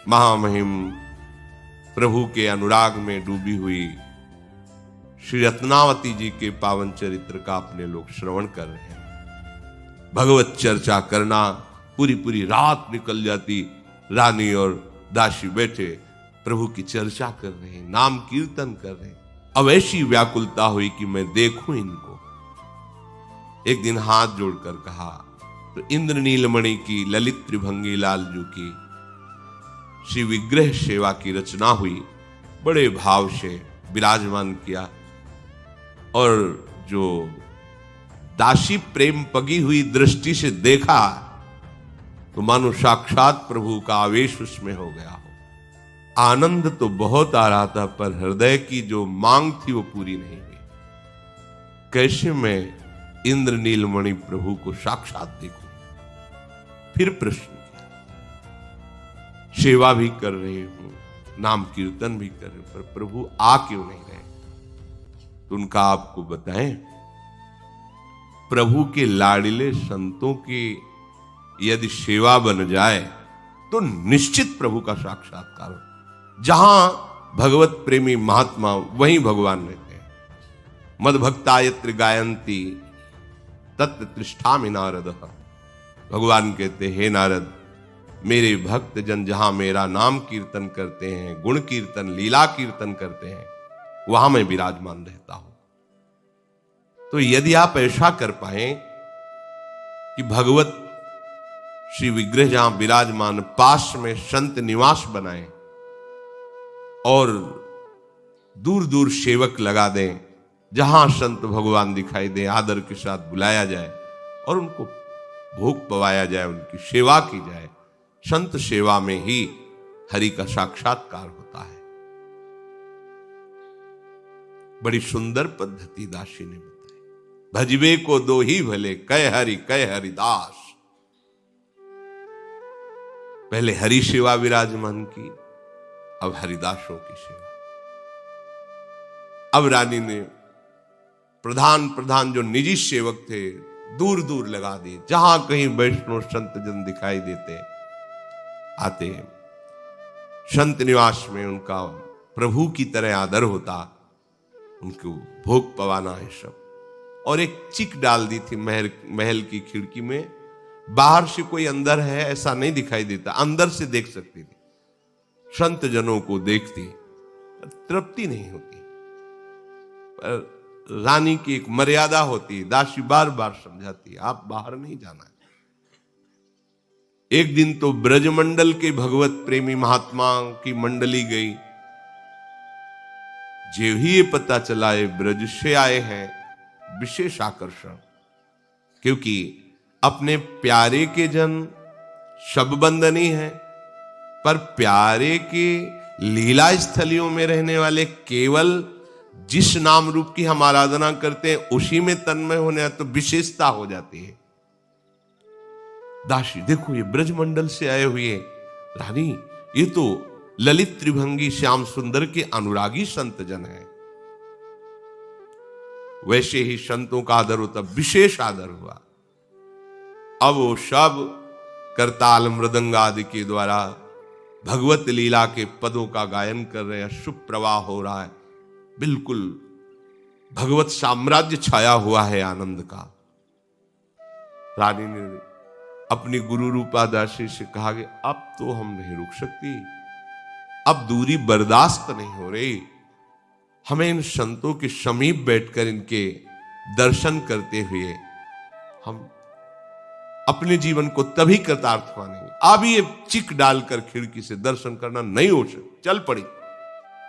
महामहिम प्रभु के अनुराग में डूबी हुई श्री रत्नावती जी के पावन चरित्र का अपने लोग श्रवण कर रहे हैं। भगवत चर्चा करना, पूरी पूरी रात निकल जाती, रानी और दासी बैठे प्रभु की चर्चा कर रहे हैं, नाम कीर्तन कर रहे हैं। अब ऐसी व्याकुलता हुई कि मैं देखूं इनको। एक दिन हाथ जोड़कर कहा तो इंद्र नीलमणि की ललित त्रिभंगी लालजू की श्री विग्रह सेवा की रचना हुई। बड़े भाव से विराजमान किया और जो दासी प्रेम पगी हुई दृष्टि से देखा तो मानो साक्षात प्रभु का आवेश उसमें हो गया हो। आनंद तो बहुत आ रहा था पर हृदय की जो मांग थी वो पूरी नहीं हुई। कैसे मैं इंद्र नीलमणि प्रभु को साक्षात देखूं? फिर प्रश्न किया, सेवा भी कर रहे हूं, नाम कीर्तन भी कर रहे हूं, पर प्रभु आ क्यों नहीं रहे? तो उनका आपको बताएं, प्रभु के लाडिले संतों की यदि सेवा बन जाए तो निश्चित प्रभु का साक्षात्कार हो। जहां भगवत प्रेमी महात्मा वहीं भगवान रहते हैं। मद भक्ता यत्र गायंती तत्र तिष्ठामि नारद। भगवान कहते हैं, हे नारद, मेरे भक्त जन जहां मेरा नाम कीर्तन करते हैं, गुण कीर्तन लीला कीर्तन करते हैं, वहां मैं विराजमान रहता हूं। तो यदि आप ऐसा कर पाए कि भगवत श्री विग्रह जहां विराजमान पास में संत निवास बनाए और दूर दूर सेवक लगा दें, जहां संत भगवान दिखाई दे आदर के साथ बुलाया जाए और उनको भोग पवाया जाए, उनकी सेवा की जाए। संत सेवा में ही हरि का साक्षात्कार होता है। बड़ी सुंदर पद्धति दासी ने बताई। भजबे को दो ही भले, कह हरिदास। पहले हरि सेवा विराजमान की, अब हरिदासों की सेवा। अब रानी ने प्रधान जो निजी सेवक थे दूर दूर लगा दिए। जहां कहीं वैष्णव संत जन दिखाई देते आते, संत निवास में उनका प्रभु की तरह आदर होता, उनको भोग पवाना है सब। और एक चिक डाल दी थी महल की खिड़की में। बाहर से कोई अंदर है ऐसा नहीं दिखाई देता, अंदर से देख सकती थी। संत जनों को देखती, तृप्ति नहीं होती। पर रानी की एक मर्यादा होती, दासी बार बार समझाती, आप बाहर नहीं जाना है। एक दिन तो ब्रजमंडल के भगवत प्रेमी महात्मा की मंडली गई। जो ही ये पता चला ये ब्रज से आए हैं, विशेष आकर्षण, क्योंकि अपने प्यारे के जन सब बंदनी है, पर प्यारे के लीला स्थलियों में रहने वाले केवल जिस नाम रूप की हम आराधना करते हैं उसी में तन्मय होने तो विशेषता हो जाती है। दासी देखो, ये ब्रजमंडल से आए हुए रानी, ये तो ललित त्रिभंगी श्याम सुंदर के अनुरागी संत जन है। वैसे ही संतों का आदर होता, विशेष आदर हुआ। अब वो सब करताल मृदंग आदि के द्वारा भगवत लीला के पदों का गायन कर रहे हैं। शुभ प्रवाह हो रहा है, बिल्कुल भगवत साम्राज्य छाया हुआ है आनंद का। रानी ने अपनी गुरु रूपा दासी से कहा कि अब तो हम नहीं रुक सकती, अब दूरी बर्दाश्त नहीं हो रही। हमें इन संतों के समीप बैठकर इनके दर्शन करते हुए हम अपने जीवन को तभी कृतार्थ मानेंगे। अब ये चिक डालकर खिड़की से दर्शन करना नहीं हो सकता। चल पड़ी।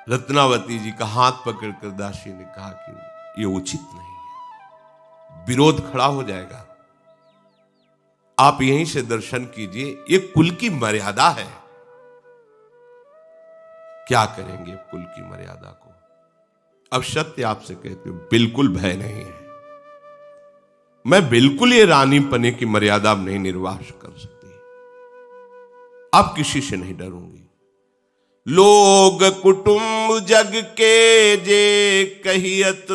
रत्नावती जी का हाथ पकड़कर दासी ने कहा कि ये उचित नहीं है, विरोध खड़ा हो जाएगा, आप यहीं से दर्शन कीजिए, ये कुल की मर्यादा है। क्या करेंगे कुल की मर्यादा को? अब सत्य आपसे कहती हूं, बिल्कुल भय नहीं है। मैं बिल्कुल ये रानी पने की मर्यादा नहीं निर्वाह कर सकती। अब किसी से नहीं डरूंगी। लोग कुटुंब जग के जे कहियत,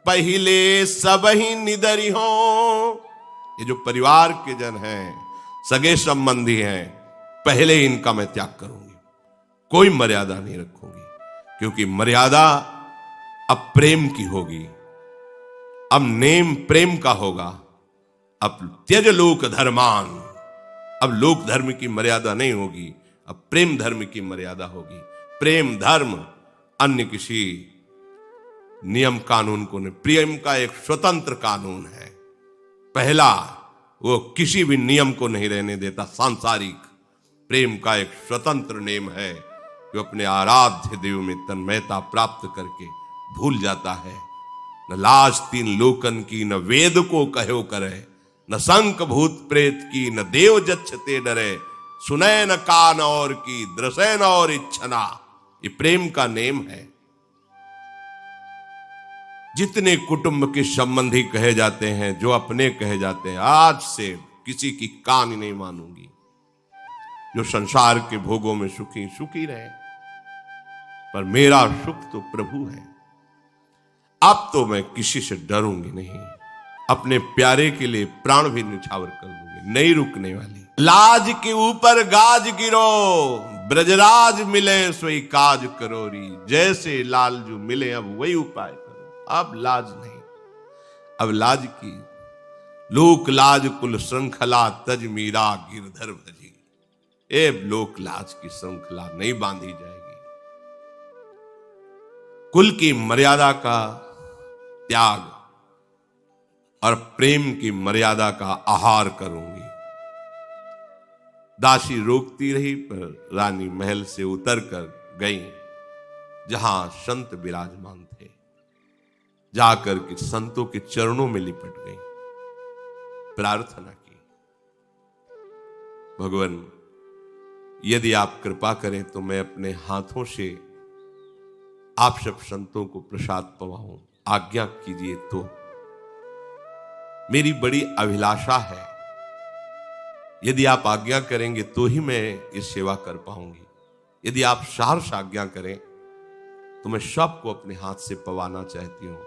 पहले सब ही निदरी हो। ये जो परिवार के जन हैं, सगे संबंधी हैं, पहले इनका मैं त्याग करूंगी, कोई मर्यादा नहीं रखूंगी, क्योंकि मर्यादा अब प्रेम की होगी, अब नेम प्रेम का होगा। अब त्यज लोक धर्मान, अब लोक धर्म की मर्यादा नहीं होगी, अब प्रेम धर्म की मर्यादा होगी। प्रेम धर्म अन्य किसी नियम कानून को नहीं, प्रेम का एक स्वतंत्र कानून है। पहला, वो किसी भी नियम को नहीं रहने देता। सांसारिक प्रेम का एक स्वतंत्र नेम है जो अपने आराध्य देव में तन्मयता प्राप्त करके भूल जाता है। न लाज तीन लोकन की, न वेद को कहो करे, न शंख भूत प्रेत की, न देव जच्छते डरे, सुने न कान और की, दृशे न और इच्छना। ये प्रेम का नेम है। जितने कुटुंब के संबंधी कहे जाते हैं, जो अपने कहे जाते हैं, आज से किसी की कान नहीं मानूंगी। जो संसार के भोगों में सुखी सुखी रहे, पर मेरा सुख तो प्रभु है। अब तो मैं किसी से डरूंगी नहीं, अपने प्यारे के लिए प्राण भी निछावर कर दूंगी, नहीं रुकने वाली। लाज के ऊपर गाज गिरो, ब्रजराज मिले सोई काज करोरी। जैसे लालजू मिले अब वही उपाय करो। अब लाज नहीं, अब लाज की लोक लाज कुल श्रृंखला, तज मीरा गिरधर भजी। ए लोक लाज की श्रृंखला नहीं बांधी जाएगी। कुल की मर्यादा का त्याग और प्रेम की मर्यादा का आहार करूंगी। दासी रोकती रही, पर रानी महल से उतरकर गई जहां संत विराजमान थे। जाकर के संतों के चरणों में लिपट गई, प्रार्थना की, भगवान यदि आप कृपा करें तो मैं अपने हाथों से आप सब संतों को प्रसाद पवाऊं, आज्ञा कीजिए। तो मेरी बड़ी अभिलाषा है, यदि आप आज्ञा करेंगे तो ही मैं ये सेवा कर पाऊंगी। यदि आप सहर्ष आज्ञा करें तो मैं सबको अपने हाथ से पवाना चाहती हूं।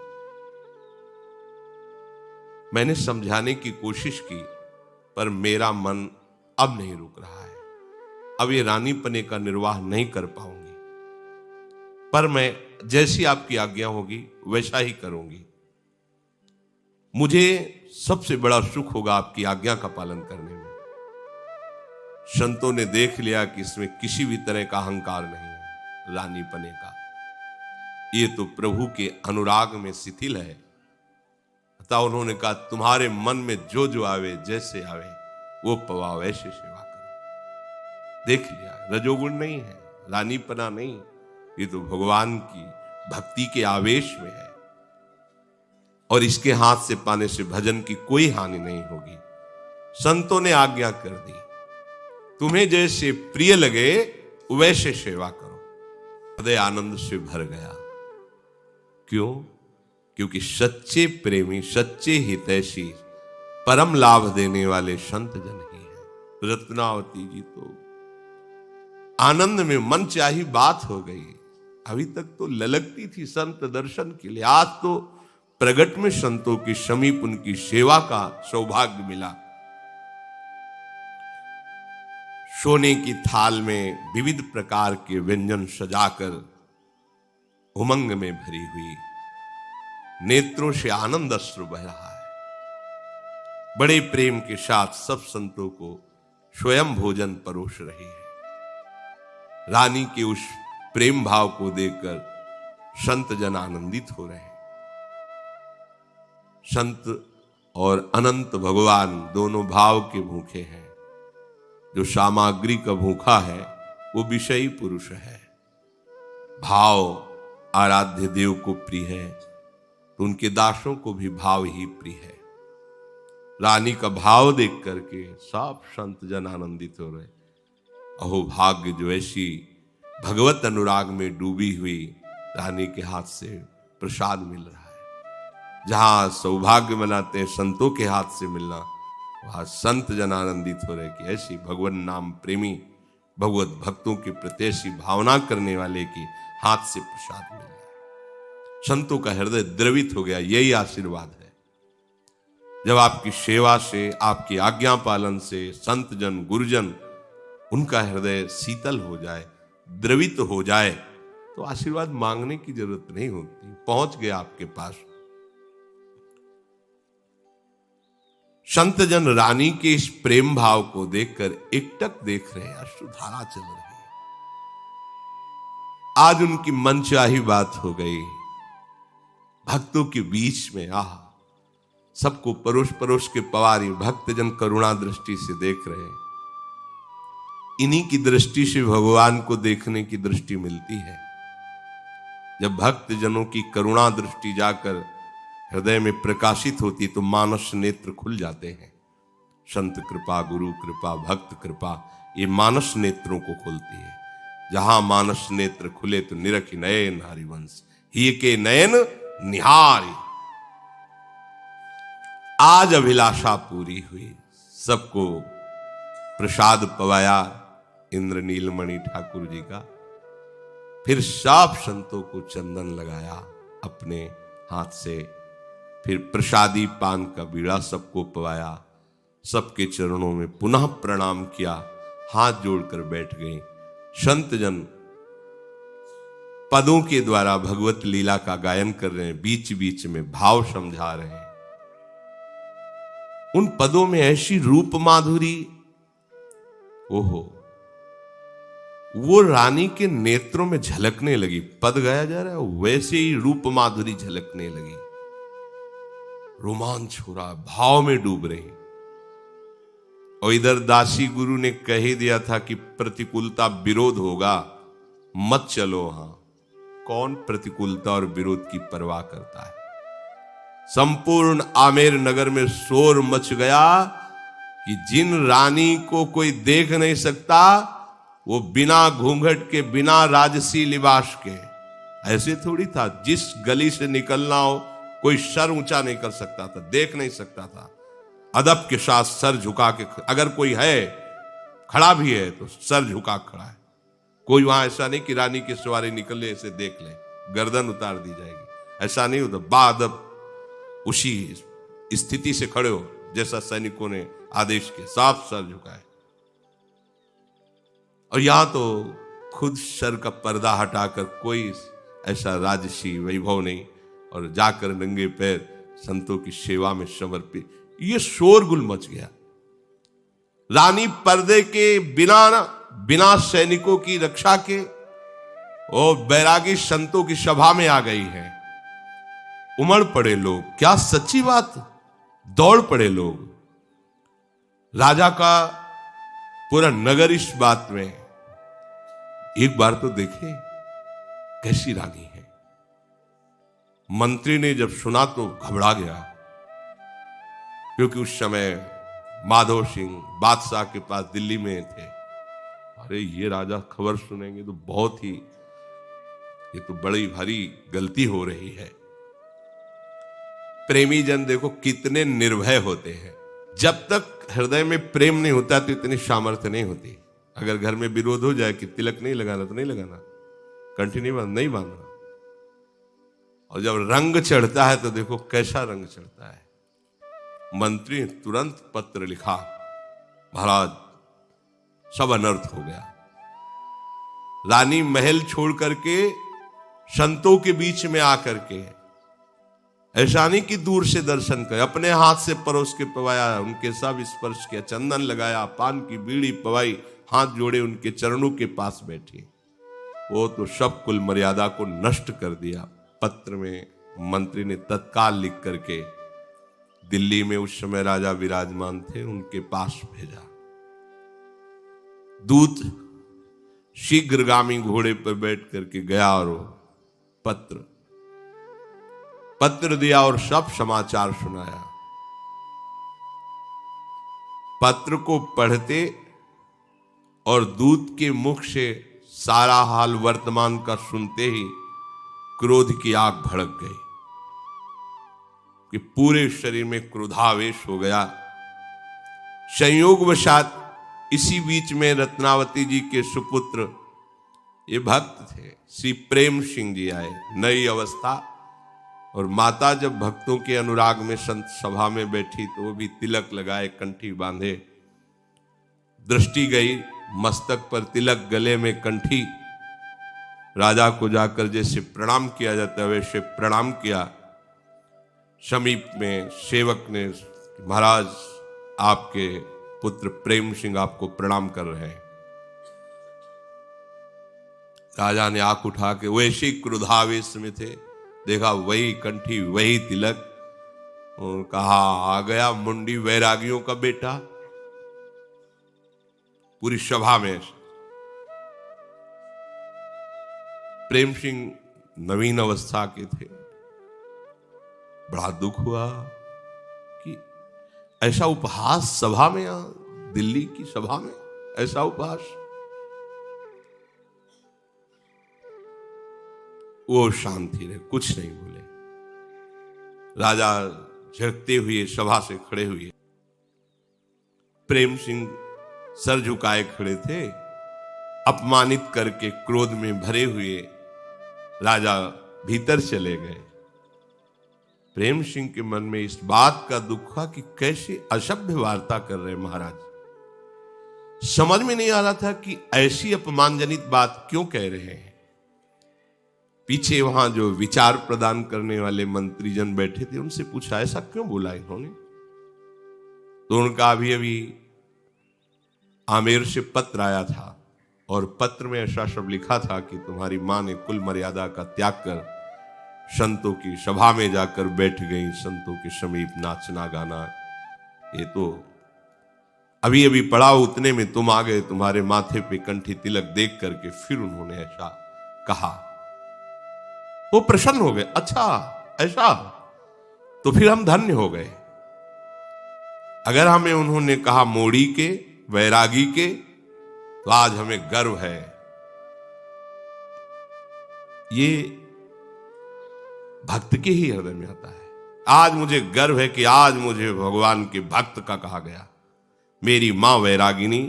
मैंने समझाने की कोशिश की, पर मेरा मन अब नहीं रुक रहा है। अब ये रानीपने का निर्वाह नहीं कर पाऊंगी, पर मैं जैसी आपकी आज्ञा होगी वैसा ही करूंगी। मुझे सबसे बड़ा सुख होगा आपकी आज्ञा का पालन करने में। संतों ने देख लिया कि इसमें किसी भी तरह का अहंकार नहीं है, रानीपने का। ये तो प्रभु के अनुराग में शिथिल है। अतः उन्होंने कहा, तुम्हारे मन में जो जो आवे, जैसे आवे, वो पवा, वैसे सेवा करो। देख लिया, रजोगुण नहीं है, रानीपना नहीं, ये तो भगवान की भक्ति के आवेश में है। और इसके हाथ से पाने से भजन की कोई हानि नहीं होगी। संतों ने आज्ञा कर दी, तुम्हें जैसे प्रिय लगे वैसे सेवा करो। हृदय आनंद से भर गया। क्यों? क्योंकि सच्चे प्रेमी, सच्चे हितैषी, परम लाभ देने वाले संत जन ही हैं। रत्नावती जी तो आनंद में मन चाही बात हो गई। अभी तक तो ललकती थी संत दर्शन के लिए, आज तो प्रगट में संतों की समीप उनकी सेवा का सौभाग्य मिला। सोने की थाल में विविध प्रकार के व्यंजन सजाकर उमंग में भरी हुई, नेत्रों से आनंद अश्रु बह रहा है। बड़े प्रेम के साथ सब संतों को स्वयं भोजन परोस रही है। रानी के उस प्रेम भाव को देखकर संत जन आनंदित हो रहे हैं। संत और अनंत भगवान दोनों भाव के भूखे हैं। जो सामग्री का भूखा है वो विषयी पुरुष है। भाव आराध्य देव को प्रिय है तो उनके दासों को भी भाव ही प्रिय है। रानी का भाव देख करके सब संत जन आनंदित हो रहे। अहो भाग्य जो ऐसी भगवत अनुराग में डूबी हुई रानी के हाथ से प्रसाद मिल रहा है। जहां सौभाग्य मनाते हैं संतों के हाथ से मिलना, वहां संत जन आनंदित हो रहे कि ऐसी भगवान नाम प्रेमी, भगवत भक्तों के प्रति ऐसी भावना करने वाले की हाथ से प्रसाद मिल गया। संतों का हृदय द्रवित हो गया। यही आशीर्वाद है जब आपकी सेवा से, आपकी आज्ञा पालन से संत जन, गुरुजन उनका हृदय शीतल हो जाए, द्रवित हो जाए, तो आशीर्वाद मांगने की जरूरत नहीं होती, पहुंच गया आपके पास। संत जन रानी के इस प्रेम भाव को देखकर एकटक देख रहे हैं, अश्रुधारा चल रही है। आज उनकी मनचाही बात हो गई। भक्तों के बीच में सबको परोस परोस के पवारी भक्तजन करुणा दृष्टि से देख रहे हैं। इन्हीं की दृष्टि से भगवान को देखने की दृष्टि मिलती है। जब भक्तजनों की करुणा दृष्टि जाकर हृदय में प्रकाशित होती तो मानस नेत्र खुल जाते हैं। संत कृपा, गुरु कृपा, भक्त कृपा, ये मानस नेत्रों को खोलती है। जहां मानस नेत्र खुले तो निरखि नयन हरिवंश, ही के नयन निहारी। आज अभिलाषा पूरी हुई, सबको प्रसाद पवाया इंद्र नीलमणि ठाकुर जी का। फिर सब संतों को चंदन लगाया अपने हाथ से, फिर प्रसादी पान का बीड़ा सबको पवाया, सबके चरणों में पुनः प्रणाम किया, हाथ जोड़कर बैठ गए। संत जन पदों के द्वारा भगवत लीला का गायन कर रहे हैं, बीच बीच में भाव समझा रहे हैं। उन पदों में ऐसी रूप माधुरी, ओहो, वो रानी के नेत्रों में झलकने लगी। पद गाया जा रहा है, वैसे ही रूप माधुरी झलकने लगी। रोमांच हो रहा, भाव में डूब रही। और इधर दासी गुरु ने कह ही दिया था कि प्रतिकूलता विरोध होगा, मत चलो। कौन प्रतिकूलता और विरोध की परवाह करता है। संपूर्ण आमेर नगर में शोर मच गया कि जिन रानी को कोई देख नहीं सकता, वो बिना घूंघट के, बिना राजसी लिबास के। ऐसे थोड़ी था, जिस गली से निकलना हो कोई सर ऊंचा नहीं कर सकता था, देख नहीं सकता था। अदब के साथ सर झुका के, अगर कोई है खड़ा भी है तो सर झुका खड़ा है। कोई वहां ऐसा नहीं कि रानी की सवारी निकले ऐसे देख ले, गर्दन उतार दी जाएगी, ऐसा नहीं होता। बाअदब उसी स्थिति से खड़े हो जैसा सैनिकों ने आदेश के, साफ सर झुकाए। और यहां तो खुद सर का पर्दा हटाकर कोई ऐसा राजसी वैभव नहीं, और जाकर नंगे पैर संतों की सेवा में समर्पित। ये शोरगुल मच गया। रानी पर्दे के बिना सैनिकों की रक्षा के और बैरागी संतों की सभा में आ गई है। उमड़ पड़े लोग, क्या सच्ची बात, दौड़ पड़े लोग। राजा का पूरा नगर इस बात में, एक बार तो देखे कैसी रानी है। मंत्री ने जब सुना तो घबरा गया, क्योंकि उस समय माधव सिंह बादशाह के पास दिल्ली में थे। अरे ये राजा खबर सुनेंगे तो बहुत ही, ये तो बड़ी भारी गलती हो रही है। प्रेमी जन देखो कितने निर्भय होते हैं। जब तक हृदय में प्रेम नहीं होता तो इतनी सामर्थ्य नहीं होती। अगर घर में विरोध हो जाए कि तिलक नहीं लगाना तो नहीं लगाना, कंठी नहीं बांधना। और जब रंग चढ़ता है तो देखो कैसा रंग चढ़ता है। मंत्री ने तुरंत पत्र लिखा, महाराज सब अनर्थ हो गया। रानी महल छोड़ करके संतों के बीच में आकर के, ऐसा नहीं कि दूर से दर्शन कर, अपने हाथ से परोस के पवाया, उनके सब स्पर्श किया, चंदन लगाया, पान की बीड़ी पवाई, हाथ जोड़े उनके चरणों के पास बैठी। वो तो सब कुल मर्यादा को नष्ट कर दिया। पत्र में मंत्री ने तत्काल लिख करके दिल्ली में उस समय राजा विराजमान थे, उनके पास भेजा। दूत शीघ्रगामी घोड़े पर बैठ करके गया और पत्र दिया और सब समाचार सुनाया। पत्र को पढ़ते और दूत के मुख से सारा हाल वर्तमान का सुनते ही क्रोध की आग भड़क गई कि पूरे शरीर में क्रोधावेश हो गया। संयोगवशात इसी बीच में रत्नावती जी के सुपुत्र, ये भक्त थे, श्री प्रेम सिंह जी आए। नई अवस्था, और माता जब भक्तों के अनुराग में संत सभा में बैठी तो वो भी तिलक लगाए, कंठी बांधे। दृष्टि गई, मस्तक पर तिलक, गले में कंठी। राजा को जाकर जैसे प्रणाम किया जाता है वैसे प्रणाम किया। समीप में सेवक ने, महाराज आपके पुत्र प्रेम सिंह आपको प्रणाम कर रहे हैं। राजा ने आंख उठा के, वैसे ही क्रोधावेश में थे, देखा वही कंठी वही तिलक, और कहा आ गया मुंडी वैरागियों का बेटा। पूरी सभा में प्रेम सिंह नवीन अवस्था के थे। बड़ा दुख हुआ कि ऐसा उपहास सभा में, दिल्ली की सभा में ऐसा उपहास। वो शांति रहे, कुछ नहीं बोले। राजा झड़कते हुए सभा से खड़े हुए। प्रेम सिंह सर झुकाए खड़े थे, अपमानित करके क्रोध में भरे हुए राजा भीतर चले गए। प्रेम सिंह के मन में इस बात का दुख हुआ कि कैसे असभ्य वार्ता कर रहे महाराज। समझ में नहीं आ रहा था कि ऐसी अपमानजनित बात क्यों कह रहे हैं। पीछे वहां जो विचार प्रदान करने वाले मंत्रीजन बैठे थे, उनसे पूछा ऐसा क्यों बोला इन्होंने। तो उनका अभी आमेर से पत्र आया था और पत्र में ऐसा सब लिखा था कि तुम्हारी मां ने कुल मर्यादा का त्याग कर संतों की सभा में जाकर बैठ गई, संतों के समीप नाचना गाना। ये तो अभी अभी पढ़ा, उतने में तुम आ गए, तुम्हारे माथे पे कंठी तिलक देख करके फिर उन्होंने ऐसा कहा। वो प्रसन्न हो गए, अच्छा ऐसा, तो फिर हम धन्य हो गए। अगर हमें उन्होंने कहा मोड़ी के, वैरागी के, तो आज हमें गर्व है। ये भक्त के ही हृदय में आता है। आज मुझे गर्व है कि आज मुझे भगवान के भक्त का कहा गया। मेरी मां वैरागिनी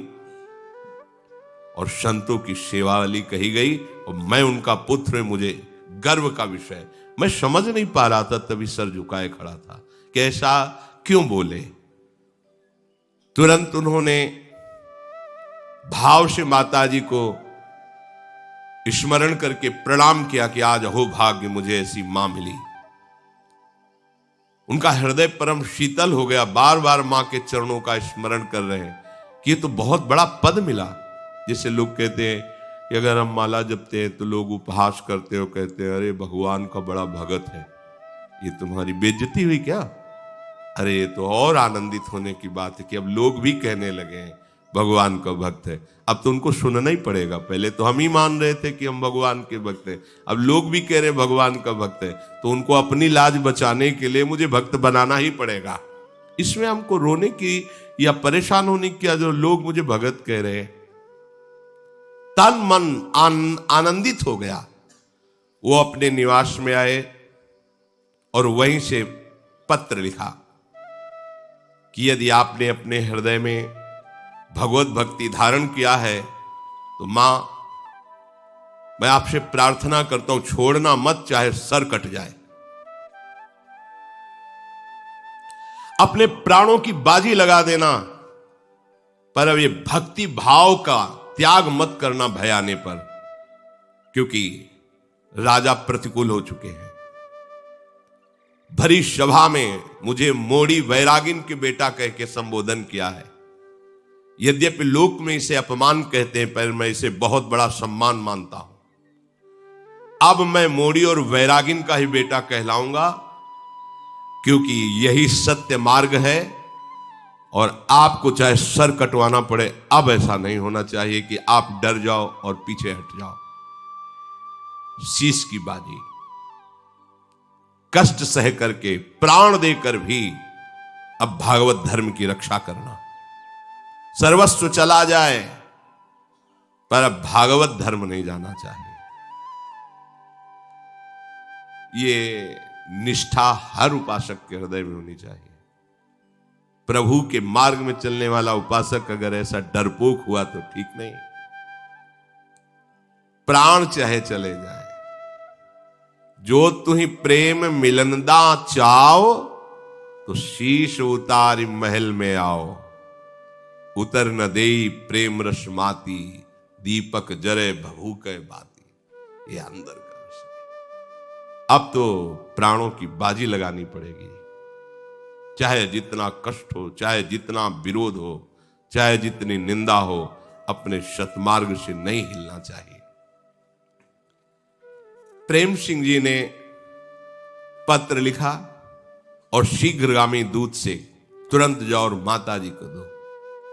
और संतों की सेवा वाली कही गई और मैं उनका पुत्र, मुझे गर्व का विषय। मैं समझ नहीं पा रहा था, तभी सर झुकाए खड़ा था कि ऐसा क्यों बोले। तुरंत उन्होंने भाव से माताजी को स्मरण करके प्रणाम किया कि आज अहो भाग्य मुझे ऐसी मां मिली। उनका हृदय परम शीतल हो गया, बार बार मां के चरणों का स्मरण कर रहे हैं कि ये तो बहुत बड़ा पद मिला। जैसे लोग कहते हैं कि अगर हम माला जपते हैं तो लोग उपहास करते हो, कहते हैं अरे भगवान का बड़ा भगत है, ये तुम्हारी बेइज्जती हुई क्या। अरे ये तो और आनंदित होने की बात है कि अब लोग भी कहने लगे हैं भगवान का भक्त है। अब तो उनको सुनना ही पड़ेगा। पहले तो हम ही मान रहे थे कि हम भगवान के भक्त हैं, अब लोग भी कह रहे हैं भगवान का भक्त है, तो उनको अपनी लाज बचाने के लिए मुझे भक्त बनाना ही पड़ेगा। इसमें हमको रोने की या परेशान होने की, जो लोग मुझे भगत कह रहे हैं। तन मन आनंदित हो गया। वो अपने निवास में आए और वहीं से पत्र लिखा कि यदि आपने अपने हृदय में भगवत भक्ति धारण किया है तो मां, मैं आपसे प्रार्थना करता हूं छोड़ना मत, चाहे सर कट जाए। अपने प्राणों की बाजी लगा देना, पर अब ये भक्ति भाव का त्याग मत करना भय आने पर, क्योंकि राजा प्रतिकूल हो चुके हैं। भरी सभा में मुझे मोड़ी वैरागिन के बेटा कह के संबोधन किया है। यद्यपि लोक में इसे अपमान कहते हैं, पर मैं इसे बहुत बड़ा सम्मान मानता हूं। अब मैं मोड़ी और वैरागिन का ही बेटा कहलाऊंगा, क्योंकि यही सत्य मार्ग है और आपको चाहे सर कटवाना पड़े। अब ऐसा नहीं होना चाहिए कि आप डर जाओ और पीछे हट जाओ। शीश की बाजी, कष्ट सह करके, प्राण देकर भी अब भागवत धर्म की रक्षा करना। सर्वस्व चला जाए पर अब भागवत धर्म नहीं जाना चाहिए। ये निष्ठा हर उपासक के हृदय में होनी चाहिए। प्रभु के मार्ग में चलने वाला उपासक अगर ऐसा डरपोक हुआ तो ठीक नहीं। प्राण चाहे चले जाए, जो तुही प्रेम मिलनदा चाओ, तो शीश उतारी महल में आओ। उतर न देई प्रेम रस माती, दीपक जरे भभू के बाती। ये अंदर का विषय। अब तो प्राणों की बाजी लगानी पड़ेगी, चाहे जितना कष्ट हो, चाहे जितना विरोध हो, चाहे जितनी निंदा हो, अपने सतमार्ग से नहीं हिलना चाहिए। प्रेम सिंह जी ने पत्र लिखा और शीघ्रगामी दूत से तुरंत जाओ और माता जी को दो।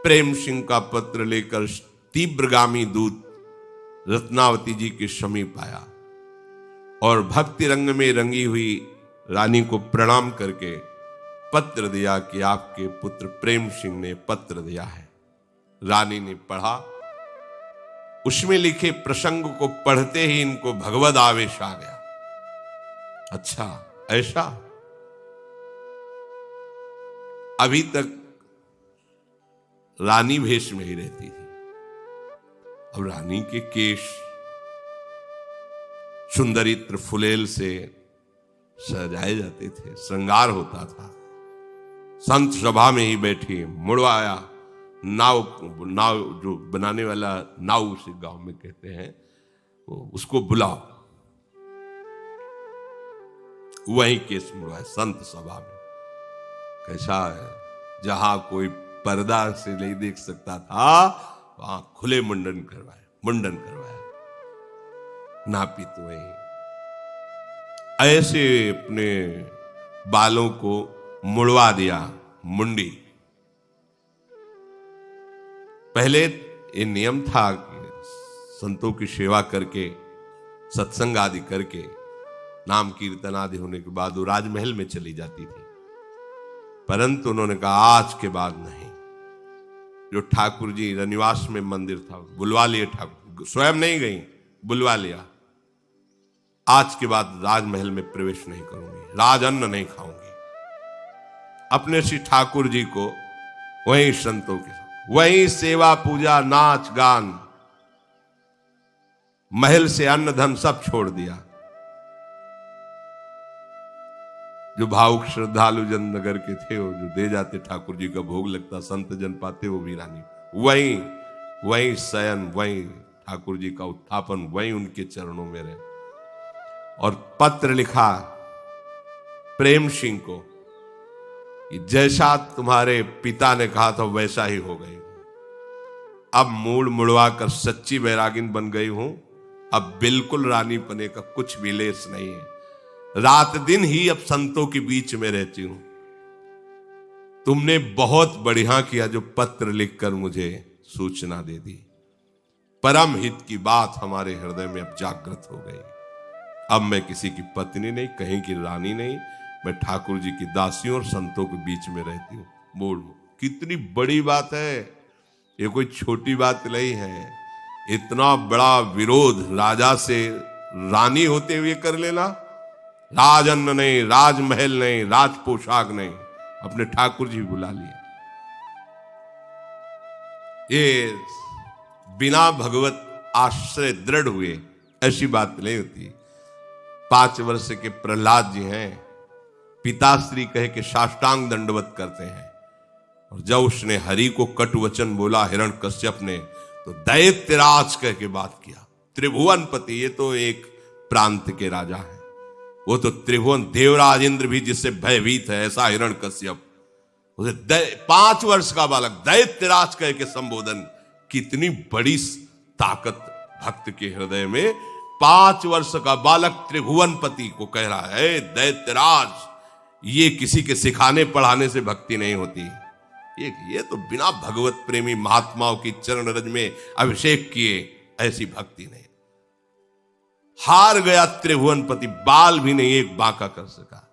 प्रेम सिंह का पत्र लेकर तीव्रगामी दूत रत्नावती जी के समीप आया और भक्ति रंग में रंगी हुई रानी को प्रणाम करके पत्र दिया कि आपके पुत्र प्रेम सिंह ने पत्र दिया है। रानी ने पढ़ा, उसमें लिखे प्रसंग को पढ़ते ही इनको भगवद आवेश आ गया। अच्छा ऐसा, अभी तक रानी भेष में ही रहती थी, अब रानी के केश सुंदरित्र फुलेल से सजाए जाते थे, श्रृंगार होता था। संत सभा में ही बैठी मुड़वाया, नाव जो बनाने वाला नाव उसे गांव में कहते हैं, उसको बुलाओ, वही केस मुड़वाए संत सभा में। कैसा है, जहां कोई पर्दा से नहीं देख सकता था वहां खुले मुंडन करवाया, नापित वही। ऐसे अपने बालों को मुड़वा दिया, मुंडी। पहले ये नियम था कि संतों की सेवा करके, सत्संग आदि करके, नाम कीर्तन आदि होने के बाद वो राजमहल में चली जाती थी, परंतु उन्होंने कहा आज के बाद नहीं। जो ठाकुर जी रनिवास में मंदिर था, बुलवा लिए ठाकुर, स्वयं नहीं गई, बुलवा लिया। आज के बाद राजमहल में प्रवेश नहीं करूंगी, राज अन्न नहीं खाऊंगी। अपने श्री ठाकुर जी को वहीं संतों के साथ, वहीं सेवा पूजा नाच गान, महल से अन्न धन सब छोड़ दिया। जो भावुक श्रद्धालु जन नगर के थे वो जो दे जाते, ठाकुर जी का भोग लगता, संत जन पाते, वो भी रानी वहीं शयन, वहीं ठाकुर जी का उत्थापन, वहीं उनके चरणों में रहे। और पत्र लिखा प्रेम सिंह को कि जैसा तुम्हारे पिता ने कहा था वैसा ही हो गई, अब मूड मुड़वा कर सच्ची बैरागिन बन गई हूं, अब बिल्कुल रानी पने का कुछ भी लेस नहीं है, रात दिन ही अब संतों के बीच में रहती हूं। तुमने बहुत बढ़िया किया जो पत्र लिखकर मुझे सूचना दे दी, परम हित की बात हमारे हृदय में अब जागृत हो गई। अब मैं किसी की पत्नी नहीं, कहीं की रानी नहीं, मैं ठाकुर जी की दासियों और संतों के बीच में रहती हूँ। बोल, कितनी बड़ी बात है, ये कोई छोटी बात नहीं है। इतना बड़ा विरोध राजा से रानी होते हुए कर लेना, राजअन्न नहीं, राजमहल नहीं, राज पोशाक नहीं, अपने ठाकुर जी बुला लिए। ये बिना भगवत आश्रय दृढ़ हुए ऐसी बात नहीं होती। 5 वर्ष के प्रहलाद जी हैं, पिताश्री कह के साष्टांग दंडवत करते हैं, और जब उसने हरि को कटुवचन बोला हिरण्यकश्यप ने, तो दैत्यराज कह के बात किया। त्रिभुवनपति, ये तो एक प्रांत के राजा है, वो तो त्रिभुवन देवराज इंद्र भी जिससे भयभीत है, ऐसा हिरण्यकश्यप, उसे 5 वर्ष का बालक दैत्यराज कह के संबोधन। कितनी बड़ी ताकत भक्त के हृदय में, 5 वर्ष का बालक त्रिभुवनपति को कह रहा है दैत्यराज। ये किसी के सिखाने पढ़ाने से भक्ति नहीं होती, ये तो बिना भगवत प्रेमी महात्माओं की चरण रज में अभिषेक किए ऐसी भक्ति नहीं। हार गया त्रिभुवनपति, बाल भी नहीं एक बांका कर सका।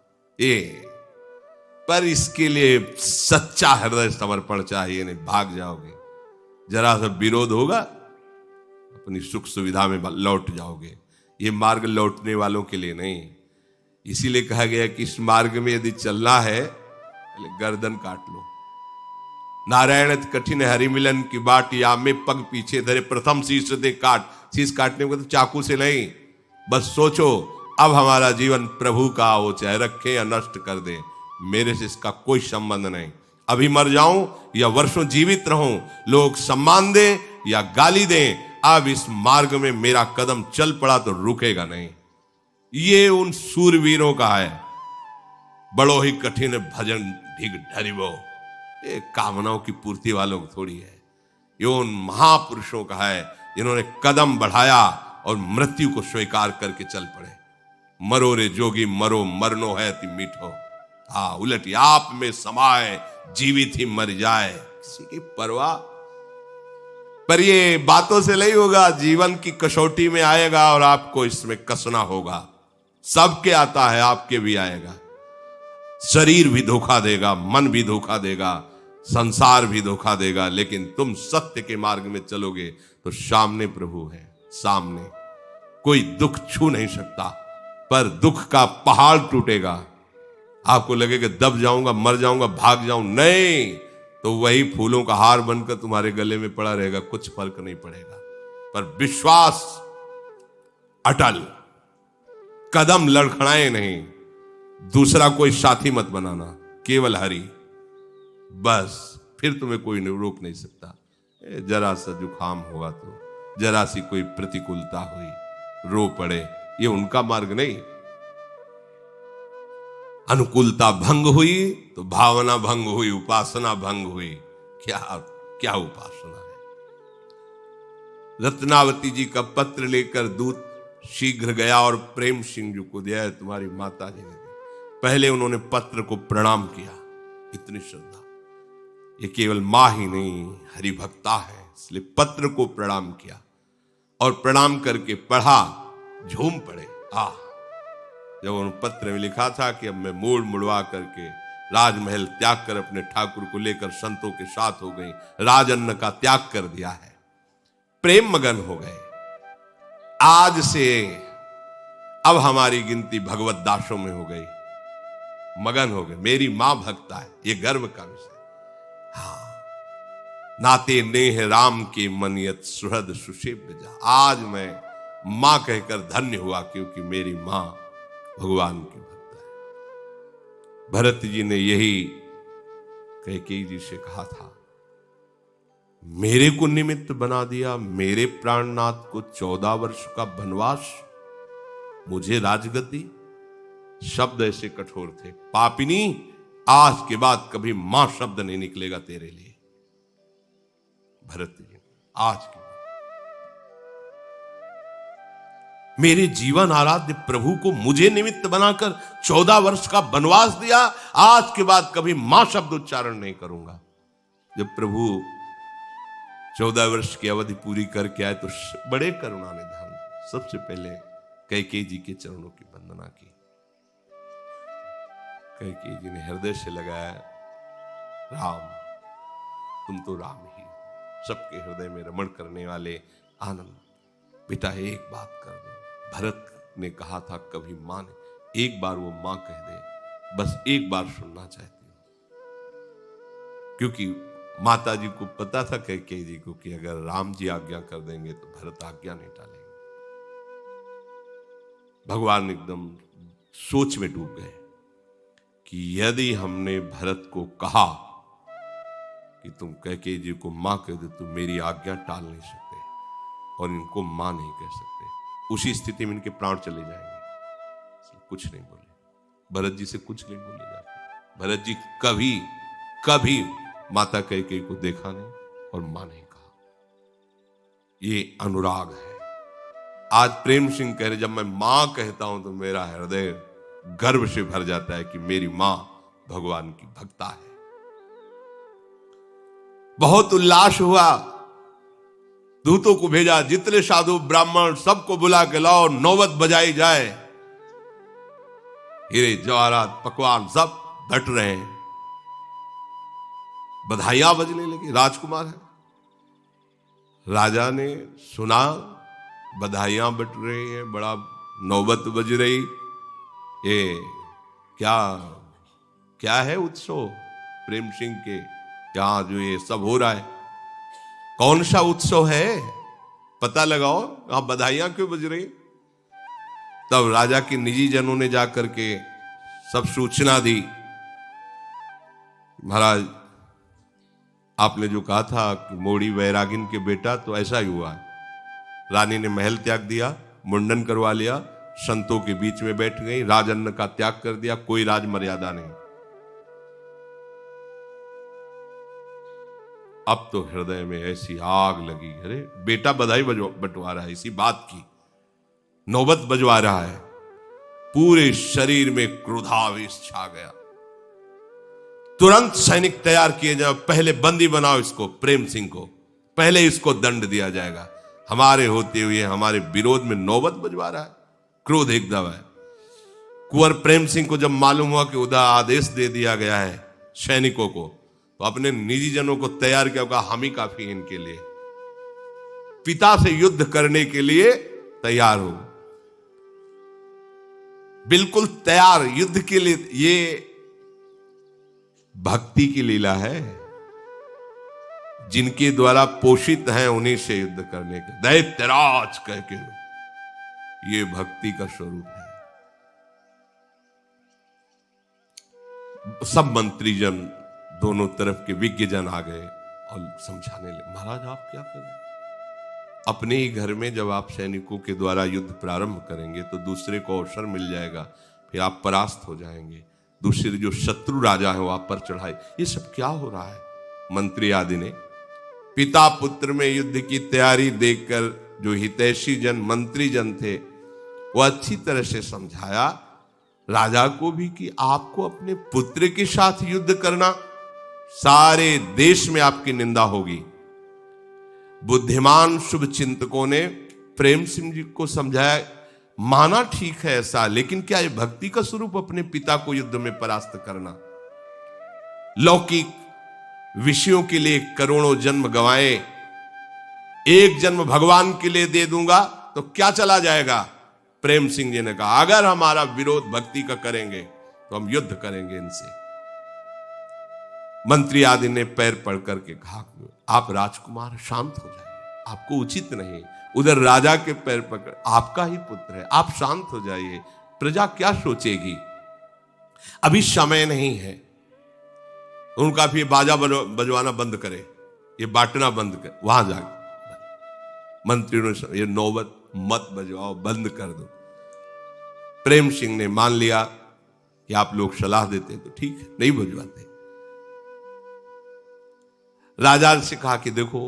पर इसके लिए सच्चा हृदय समर्पण चाहिए, नहीं भाग जाओगे, जरा सा विरोध होगा अपनी सुख सुविधा में लौट जाओगे। ये मार्ग लौटने वालों के लिए नहीं। इसीलिए कहा गया कि इस मार्ग में यदि चलना है गर्दन काट लो। नारायण कठिन हरि मिलन की बाट, या में पग पीछे धरे प्रथम शीश दे काट। शीश काटने को तो चाकू से नहीं, बस सोचो अब हमारा जीवन प्रभु का हो, चाहे रखे या नष्ट कर दे, मेरे से इसका कोई संबंध नहीं। अभी मर जाऊं या वर्षों जीवित रहूं, लोग सम्मान दें या गाली दें, अब इस मार्ग में मेरा कदम चल पड़ा तो रुकेगा नहीं। ये उन सूरवीरों का है। बड़ो ही कठिन भजन ढिग ढरिबो, ये कामनाओं की पूर्ति वालों को थोड़ी है। ये उन महापुरुषों का है जिन्होंने कदम बढ़ाया और मृत्यु को स्वीकार करके चल पड़े। मरो रे जोगी मरो, मरनो है ति मीठो, हाँ उलट आप में समाये, जीवित ही मर जाए, किसी की परवाह। पर ये बातों से नहीं होगा, जीवन की कसौटी में आएगा और आपको इसमें कसना होगा। सबके आता है, आपके भी आएगा। शरीर भी धोखा देगा, मन भी धोखा देगा, संसार भी धोखा देगा, लेकिन तुम सत्य के मार्ग में चलोगे तो सामने प्रभु है। सामने कोई दुख छू नहीं सकता, पर दुख का पहाड़ टूटेगा। आपको लगेगा दब जाऊंगा, मर जाऊंगा, भाग जाऊं, नहीं, तो वही फूलों का हार बनकर तुम्हारे गले में पड़ा रहेगा, कुछ फर्क नहीं पड़ेगा। पर विश्वास अटल, कदम लड़खड़ाए नहीं, दूसरा कोई साथी मत बनाना, केवल हरि, बस फिर तुम्हें कोई रोक नहीं सकता। जरा सा जुकाम हुआ तो, जरा सी कोई प्रतिकूलता हुई, रो पड़े, ये उनका मार्ग नहीं। अनुकूलता भंग हुई तो भावना भंग हुई, उपासना भंग हुई। क्या क्या उपासना है। रत्नावती जी का पत्र लेकर दूत शीघ्र गया और प्रेम सिंह जी को दिया, तुम्हारी माता जी ने। पहले उन्होंने पत्र को प्रणाम किया, इतनी श्रद्धा। ये केवल मां ही नहीं, हरिभक्ता है, इसलिए पत्र को प्रणाम किया और प्रणाम करके पढ़ा, झूम पड़े। जब उन्होंने पत्र में लिखा था कि अब मैं मोड़ मुड़वा करके राजमहल त्याग कर अपने ठाकुर को लेकर संतों के साथ हो गई, राजअन्न का त्याग कर दिया है, प्रेम मगन हो गए। आज से अब हमारी गिनती भगवत दासों में हो गई, मगन हो गए। मेरी मां भक्ता है, ये गर्व का विषय। हाँ, नाते नेह राम के मनियत सुहृद सुषेव्य जा। आज मैं मां कहकर धन्य हुआ, क्योंकि मेरी मां भगवान की भक्त है। भरत जी ने यही कैकेयी जी से कहा था, मेरे को निमित्त बना दिया, मेरे प्राणनाथ को 14 वर्ष का वनवास, मुझे राजगद्दी। शब्द ऐसे कठोर थे, पापिनी आज के बाद कभी मां शब्द नहीं निकलेगा तेरे लिए। भरत जी आज के मेरे जीवन आराध्य प्रभु को मुझे निमित्त बनाकर 14 वर्ष का वनवास दिया, आज के बाद कभी मां शब्द उच्चारण नहीं करूंगा। जब प्रभु 14 वर्ष की अवधि पूरी करके आए तो बड़े करुणा निधान सबसे पहले कैकेयी जी के चरणों की वंदना की। कैकेयी जी ने हृदय से लगाया, राम तुम तो राम ही हो, सबके हृदय में रमण करने वाले आनंद। बेटा एक बात कर दो। भरत ने कहा था कभी मां ने, एक बार वो मां कह दे, बस एक बार सुनना चाहती हूं। क्योंकि माता जी को पता था कैकेयी जी को कि अगर राम जी आज्ञा कर देंगे तो भरत आज्ञा नहीं टालेंगे। भगवान एकदम सोच में डूब गए कि यदि हमने भरत को कहा कि तुम कैकेयी जी को मां कह दो, तो मेरी आज्ञा टाल नहीं सकते और इनको मां नहीं कह सकते। उसी स्थिति में इनके प्राण चले जाएंगे। कुछ नहीं बोले, भरत जी से कुछ नहीं बोले जाते। भरत जी कभी कभी माता कैकेयी को देखा नहीं और मां नहीं कहा। ये अनुराग है। आज प्रेम सिंह कह रहे, जब मैं मां कहता हूं तो मेरा हृदय गर्व से भर जाता है कि मेरी मां भगवान की भक्ता है। बहुत उल्लास हुआ, दूतों को भेजा, जितने साधु ब्राह्मण सबको बुला के लाओ, नौबत बजाई जाए। हीरे जवाहरात पकवान सब बट रहे हैं, बधाइयां बजने लगी। राजकुमार है, राजा ने सुना बधाइयां बट रही हैं, बड़ा नौबत बज रही। ये क्या क्या है उत्सव प्रेम सिंह के यहाँ जो ये सब हो रहा है, कौन सा उत्सव है, पता लगाओ, आप बधाइयां क्यों बज रही। तब राजा के निजी जनों ने जाकर के सब सूचना दी, महाराज आपने जो कहा था कि मोड़ी वैरागिन के बेटा, तो ऐसा ही हुआ है। रानी ने महल त्याग दिया, मुंडन करवा लिया, संतों के बीच में बैठ गई, राजअन्न का त्याग कर दिया, कोई राज मर्यादा नहीं। अब तो हृदय में ऐसी आग लगी, अरे बेटा बधाई बंटवा रहा है, इसी बात की नौबत बजवा रहा है। पूरे शरीर में क्रोधावेश छा गया। तुरंत सैनिक तैयार किए जाओ, पहले बंदी बनाओ इसको, प्रेम सिंह को, पहले इसको दंड दिया जाएगा। हमारे होते हुए हमारे विरोध में नौबत बजवा रहा है, क्रोध एकदम है। कुंवर प्रेम सिंह को जब मालूम हुआ कि उधर आदेश दे दिया गया है सैनिकों को, तो अपने निजी जनों को तैयार किया, कहा हम ही काफी हैं इनके लिए, पिता से युद्ध करने के लिए तैयार हो, बिल्कुल तैयार युद्ध के लिए। ये भक्ति की लीला है, जिनके द्वारा पोषित हैं उन्हीं से युद्ध करने के, दैत्यराज कह के, ये भक्ति का स्वरूप है। सब मंत्रीजन, दोनों तरफ के विज्ञजन आ गए और समझाने लगे, महाराज आप क्या कर रहे हैं? अपने ही घर में जब आप सैनिकों के द्वारा युद्ध प्रारंभ करेंगे तो दूसरे को अवसर मिल जाएगा, फिर आप परास्त हो जाएंगे, दूसरे जो शत्रु राजा है वो आप पर चढ़ाए। ये सब क्या हो रहा है? मंत्री आदि ने पिता पुत्र में युद्ध की तैयारी देखकर जो हितैषी जन मंत्री जन थे वो अच्छी तरह से समझाया राजा को भी कि आपको अपने पुत्र के साथ युद्ध करना, सारे देश में आपकी निंदा होगी। बुद्धिमान शुभ चिंतकों ने प्रेम सिंह जी को समझाया, माना ठीक है ऐसा, लेकिन क्या ये भक्ति का स्वरूप अपने पिता को युद्ध में परास्त करना? लौकिक विषयों के लिए करोड़ों जन्म गंवाए, एक जन्म भगवान के लिए दे दूंगा तो क्या चला जाएगा? प्रेम सिंह जी ने कहा, अगर हमारा विरोध भक्ति का करेंगे तो हम युद्ध करेंगे इनसे। मंत्री आदि ने पैर पड़ करके कहा, आप राजकुमार शांत हो जाइए, आपको उचित नहीं। उधर राजा के पैर पकड़, आपका ही पुत्र है, आप शांत हो जाइए, प्रजा क्या सोचेगी? अभी समय नहीं है। उनका भी बाजा बजवाना बंद करे, ये बांटना बंद कर, वहां जाके मंत्रियों ने, ये नौबत मत बजवाओ, बंद कर दो। प्रेम सिंह ने मान लिया कि आप लोग सलाह देते तो ठीक है, नहीं बजवाते। राजा से कहा कि देखो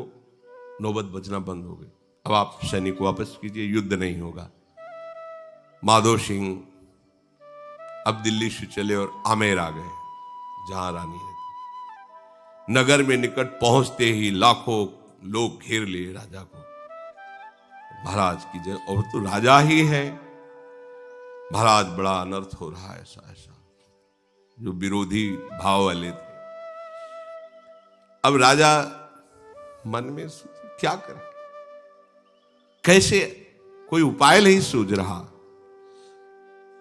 नौबत बजना बंद हो गई, अब आप सैनिक वापस कीजिए, युद्ध नहीं होगा। माधो सिंह अब दिल्ली से चले और आमेर आ गए, जहां रानी है। नगर में निकट पहुंचते ही लाखों लोग घेर लिए राजा को। महाराज की जय, और तो राजा ही है। महाराज बड़ा अनर्थ हो रहा है, ऐसा ऐसा, जो विरोधी भाव वाले थे। अब राजा मन में सोचे क्या करें, कैसे, कोई उपाय नहीं सूझ रहा।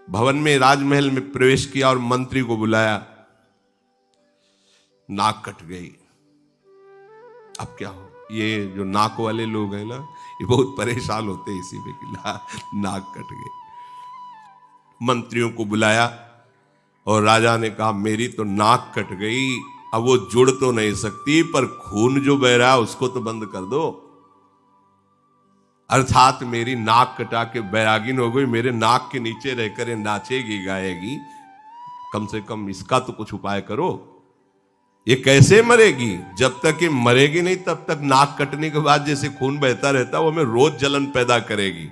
भवन में, राजमहल में प्रवेश किया और मंत्री को बुलाया, नाक कट गई। अब क्या हो? ये जो नाक वाले लोग हैं ना, ये बहुत परेशान होते हैं इसी में कि नाक कट गई। मंत्रियों को बुलाया और राजा ने कहा, मेरी तो नाक कट गई, अब वो जुड़ तो नहीं सकती, पर खून जो बह रहा है उसको तो बंद कर दो। अर्थात मेरी नाक कटा के बैरागिन हो गई, मेरे नाक के नीचे रहकर नाचेगी गाएगी, कम से कम इसका तो कुछ उपाय करो। ये कैसे मरेगी? जब तक ये मरेगी नहीं तब तक नाक कटने के बाद जैसे खून बहता रहता वो हमें रोज जलन पैदा करेगी।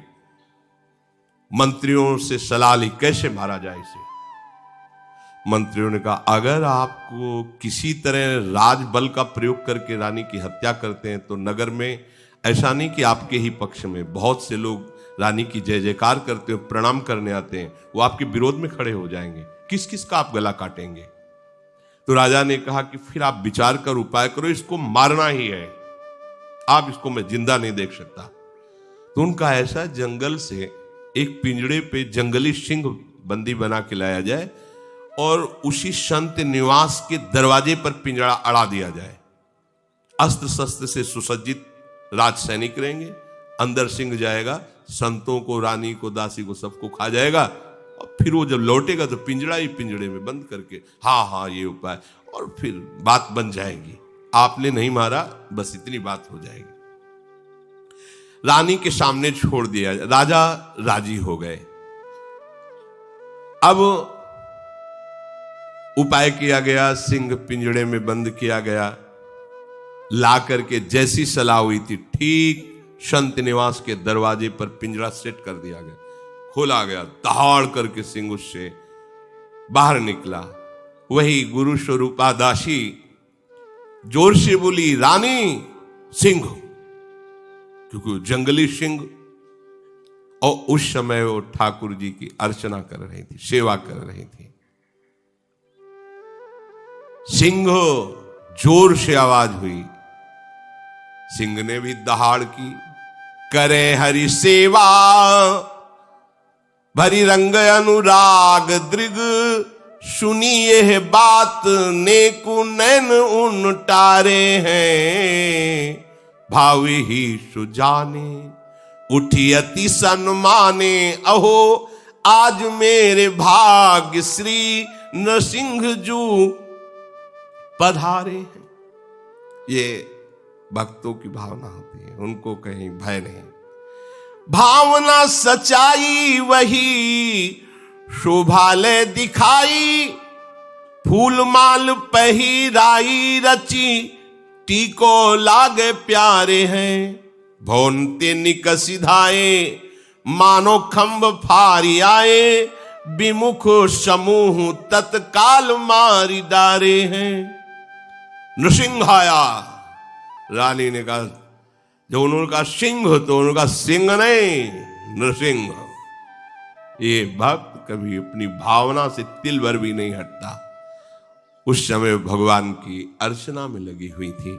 मंत्रियों से सलाह ली, कैसे मारा जाए इसे? मंत्रियों ने कहा, अगर आपको किसी तरह राजबल का प्रयोग करके रानी की हत्या करते हैं तो नगर में ऐसा नहीं कि आपके ही पक्ष में बहुत से लोग रानी की जय जयकार करते हो, प्रणाम करने आते हैं, वो आपके विरोध में खड़े हो जाएंगे, किस किस का आप गला काटेंगे? तो राजा ने कहा कि फिर आप विचार कर उपाय करो, इसको मारना ही है, आप इसको मैं जिंदा नहीं देख सकता। तो उनका ऐसा, जंगल से एक पिंजड़े पे जंगली सिंह बंदी बना के लाया जाए और उसी संत निवास के दरवाजे पर पिंजड़ा अड़ा दिया जाए। अस्त्र शस्त्र से सुसज्जित राज सैनिक रहेंगे, अंदर सिंह जाएगा, संतों को, रानी को, दासी को, सबको खा जाएगा, और फिर वो जब लौटेगा तो पिंजड़ा ही पिंजड़े में बंद करके, हाँ हाँ ये उपाय, और फिर बात बन जाएगी, आपने नहीं मारा, बस इतनी बात हो जाएगी। रानी के सामने छोड़ दिया, राजा राजी हो गए। अब उपाय किया गया, सिंह पिंजड़े में बंद किया गया। ला करके जैसी सलाह हुई थी, ठीक संत निवास के दरवाजे पर पिंजरा सेट कर दिया गया, खोला गया। दहाड़ करके सिंह उससे बाहर निकला। वही गुरु स्वरूपा दासी जोर से बोली, रानी सिंह, क्योंकि जंगली सिंह। और उस समय वो ठाकुर जी की अर्चना कर रही थी, सेवा कर रही थी। सिंह, जोर से आवाज हुई। सिंह ने भी दहाड़ की। करे हरि सेवा भरी रंग अनुराग दृग, सुनिए है बात नेकु नैन उन टारे हैं, भावी ही सुजाने उठी अति सन्माने, अहो आज मेरे भाग्य श्री नरसिंह जू पधारे हैं। ये भक्तों की भावना होती है, उनको कहीं भय नहीं। भावना सच्चाई वही शोभालय दिखाई, फूल माल पहिराई रची टीको लागे प्यारे हैं, भोनते निकसिधाए मानो खंभ फारी आए, विमुख समूह तत्काल मारी डारे हैं। नृसिंह आया। रानी ने कहा, जब उन्होंने कहा सिंह तो उन्होंने कहा सिंह नहीं, नृसिंह। ये भक्त कभी अपनी भावना से तिल भर भी नहीं हटता। उस समय भगवान की अर्चना में लगी हुई थी,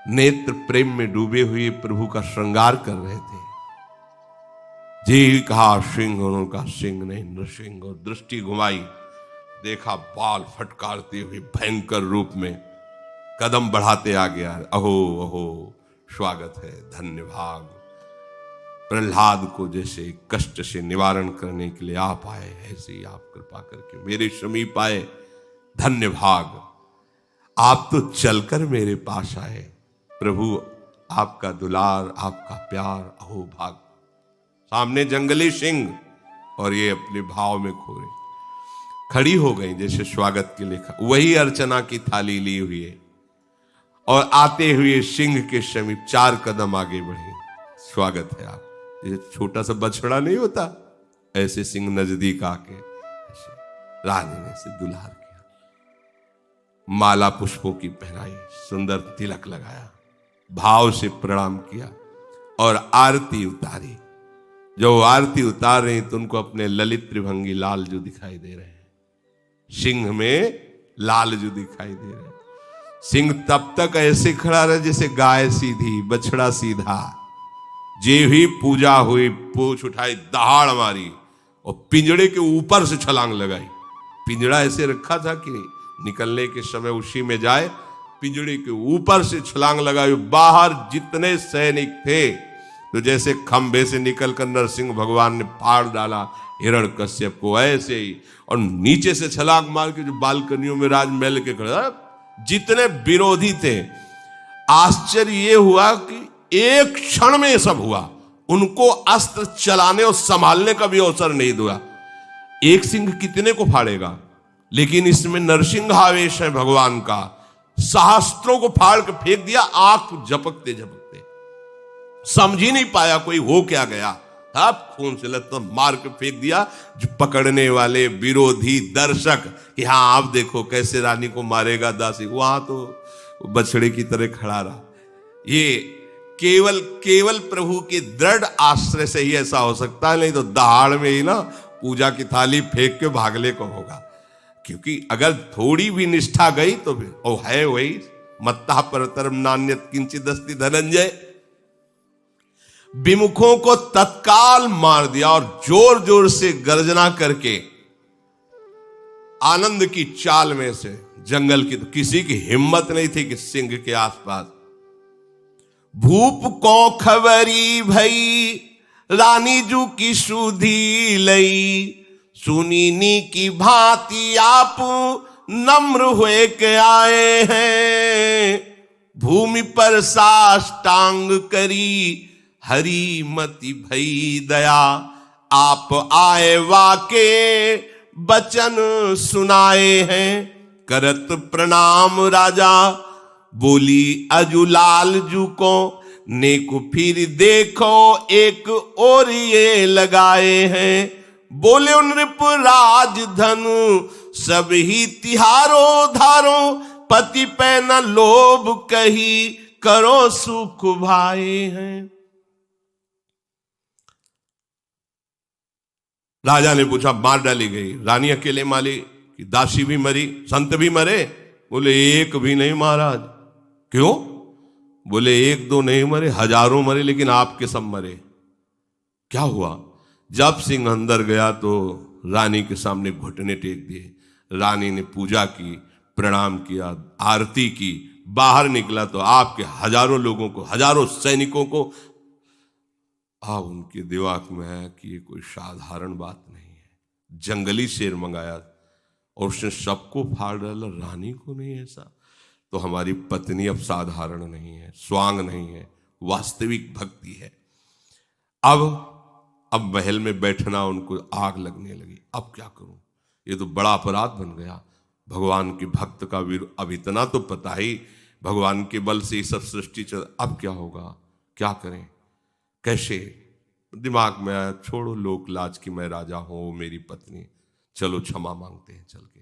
नेत्र प्रेम में डूबे हुए प्रभु का श्रृंगार कर रहे थे। जी कहा सिंह, उन्होंने कहा सिंह नहीं, नृसिंह। और दृष्टि घुमाई, देखा बाल फटकारते हुए भयंकर रूप में कदम बढ़ाते आ गया। अहो अहो, स्वागत है, धन्य भाग। प्रहलाद को जैसे कष्ट से निवारण करने के लिए आप आए, ऐसे ही आप कृपा करके मेरे समीप आए, धन्य भाग। आप तो चलकर मेरे पास आए प्रभु, आपका दुलार, आपका प्यार, अहो भाग। सामने जंगली सिंह और ये अपने भाव में खोरे खड़ी हो गई जैसे स्वागत के लिए। वही अर्चना की थाली ली हुई है और आते हुए सिंह के समीप 4 कदम आगे बढ़ी। स्वागत है आप। ये छोटा सा बछड़ा नहीं होता, ऐसे सिंह नजदीक आके रानी ने से दुलार किया, माला पुष्पों की पहनाई, सुंदर तिलक लगाया, भाव से प्रणाम किया और आरती उतारी। जो आरती उतार रही तो उनको अपने ललित त्रिभंगी लाल जो दिखाई दे रहे हैं, सिंह में लाल जो दिखाई दे रहे हैं। सिंह तब तक ऐसे खड़ा रहा जैसे गाय सीधी, बछड़ा सीधा। जे ही पूजा हुई, पूछ उठाई, दहाड़ मारी और पिंजड़े के ऊपर से छलांग लगाई। पिंजड़ा ऐसे रखा था कि निकलने के समय उसी में जाए, पिंजड़े के ऊपर से छलांग लगाई। बाहर जितने सैनिक थे तो जैसे खंभे से निकलकर नरसिंह भगवान ने फाड़ डाला हिरण्यकश्यप को, ऐसे ही। और नीचे से छलांग मार के जो बालकनियों में राजमहल के खड़ा, जितने विरोधी थे, आश्चर्य ये हुआ कि एक क्षण में सब हुआ। उनको अस्त्र चलाने और संभालने का भी अवसर नहीं दिया। एक सिंह कितने को फाड़ेगा, लेकिन इसमें नरसिंह आवेश है भगवान का। सहस्त्रों को फाड़ के फेंक दिया, आंख झपकते झपकते समझ ही नहीं पाया कोई हो क्या गया। अब खून से लत मार के फेंक दिया। जो पकड़ने वाले विरोधी दर्शक कि हाँ आप देखो कैसे रानी को मारेगा दासी, वहां तो बछड़े की तरह खड़ा रहा। ये केवल प्रभु के दृढ़ आश्रय से ही ऐसा हो सकता है, नहीं तो दहाड़ में ही ना पूजा की थाली फेंक के भागले को होगा। क्योंकि अगर थोड़ी भी निष्ठा गई तो फिर ओ है वही मत्ता परतरम नान्यत किंचित अस्ति धनंजय। विमुखों को तत्काल मार दिया और जोर जोर से गर्जना करके आनंद की चाल में से जंगल की, तो किसी की हिम्मत नहीं थी कि सिंह के आसपास। भूप को खबरी भई रानी जू की सुधी लई, सुनीनी की भांति आप नम्र हुए के आए हैं, भूमि पर साष्टांग करी, हरि मति भई दया। आप आए वाके बचन सुनाए हैं, करत प्रणाम राजा। बोली अजुलाल जू को, नेक फिर देखो एक और ये लगाए हैं। बोले नृप राजधन सब ही तिहारो धारो, पति पे न लोभ कही करो सुख भाए हैं। राजा ने पूछा मार डाली गई, रानी अकेले मारी कि दासी भी मरी, संत भी मरे? बोले एक भी नहीं महाराज। क्यों? बोले एक दो नहीं मरे, हजारों मरे, लेकिन आपके सब मरे। क्या हुआ? जब सिंह अंदर गया तो रानी के सामने घुटने टेक दिए। रानी ने पूजा की, प्रणाम किया, आरती की, बाहर निकला तो आपके हजारों लोगों को, हजारों सैनिकों को अब उनके दिमाग में है कि ये कोई साधारण बात नहीं है। जंगली शेर मंगाया और उसने सबको फाड़ डाला, रानी को नहीं। ऐसा तो हमारी पत्नी अब साधारण नहीं है, स्वांग नहीं है, वास्तविक भक्ति है। अब महल में बैठना उनको आग लगने लगी। अब क्या करूं, ये तो बड़ा अपराध बन गया। भगवान के भक्त का वीर, अब इतना तो पता ही भगवान के बल से ये सब सृष्टि चल, अब क्या होगा, क्या करें, कैसे? दिमाग में आया छोड़ो लोक लाज की मैं राजा हूं, मेरी पत्नी, चलो क्षमा मांगते हैं। चल के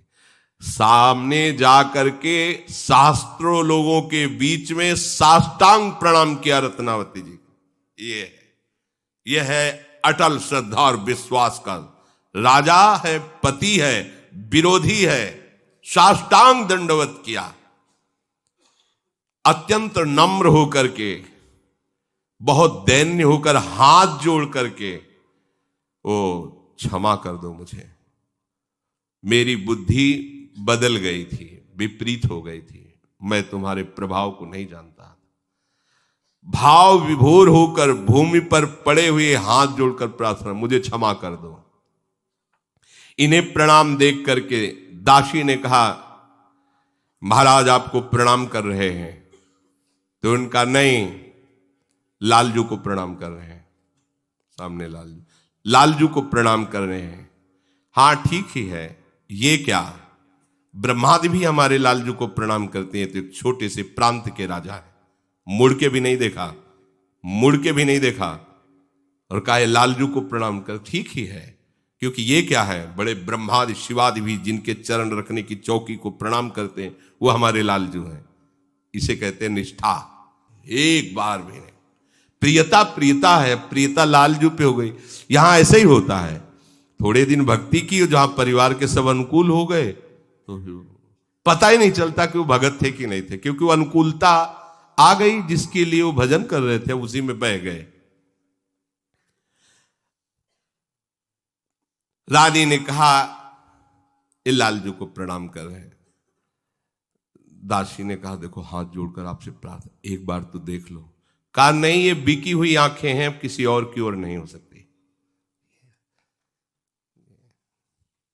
सामने जा करके शास्त्रों लोगों के बीच में साष्टांग प्रणाम किया रत्नावती जी। ये है अटल श्रद्धा और विश्वास का। राजा है, पति है, विरोधी है, साष्टांग दंडवत किया। अत्यंत नम्र होकर के, बहुत दैन्य होकर, हाथ जोड़ करके, ओ क्षमा कर दो मुझे, मेरी बुद्धि बदल गई थी, विपरीत हो गई थी, मैं तुम्हारे प्रभाव को नहीं जानता। भाव विभोर होकर भूमि पर पड़े हुए हाथ जोड़कर प्रार्थना, मुझे क्षमा कर दो। इन्हें प्रणाम देख करके दासी ने कहा महाराज आपको प्रणाम कर रहे हैं। तो उनका नहीं, लालजू को प्रणाम कर रहे हैं। सामने लालजू को प्रणाम कर रहे हैं। हाँ ठीक ही है, ये क्या, ब्रह्मादि भी हमारे लालजू को प्रणाम करते हैं। तो एक छोटे से प्रांत के राजा है, मुड़ के भी नहीं देखा, मुड़ के भी नहीं देखा और कहा लालजू को प्रणाम कर। ठीक ही है, क्योंकि ये क्या है, बड़े ब्रह्मादि शिवादि भी जिनके चरण रखने की चौकी को प्रणाम करते हैं, वो हमारे लालजू हैं। इसे कहते हैं निष्ठा। एक बार भी नहीं, प्रियता प्रियता है, प्रियता लालजू पे हो गई। यहां ऐसे ही होता है, थोड़े दिन भक्ति की, जहां परिवार के सब अनुकूल हो गए तो पता ही नहीं चलता कि वो भगत थे कि नहीं थे, क्योंकि वो अनुकूलता आ गई, जिसके लिए वो भजन कर रहे थे उसी में बह गए। रानी ने कहा ये लालजू को प्रणाम कर रहे हैं। दासी ने कहा देखो हाथ जोड़कर आपसे प्रार्थना, एक बार तो देख लो। कहा नहीं, ये बिकी हुई आंखें हैं, किसी और की ओर नहीं हो सकती।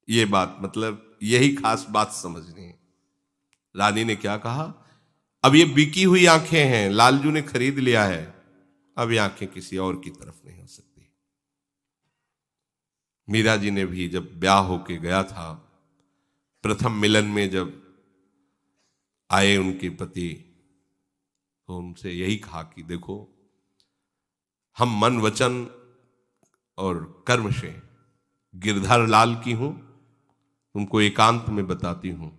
ये बात, मतलब यही खास बात समझनी है। रानी ने क्या कहा, अब ये बिकी हुई आंखें हैं, लालजू ने खरीद लिया है, अब ये आंखें किसी और की तरफ नहीं हो सकती। मीरा जी ने भी जब ब्याह होके गया था, प्रथम मिलन में जब आए उनके पति, तो उनसे यही कहा कि देखो हम मन वचन और कर्म से गिरधर लाल की हूं, तुमको एकांत में बताती हूं,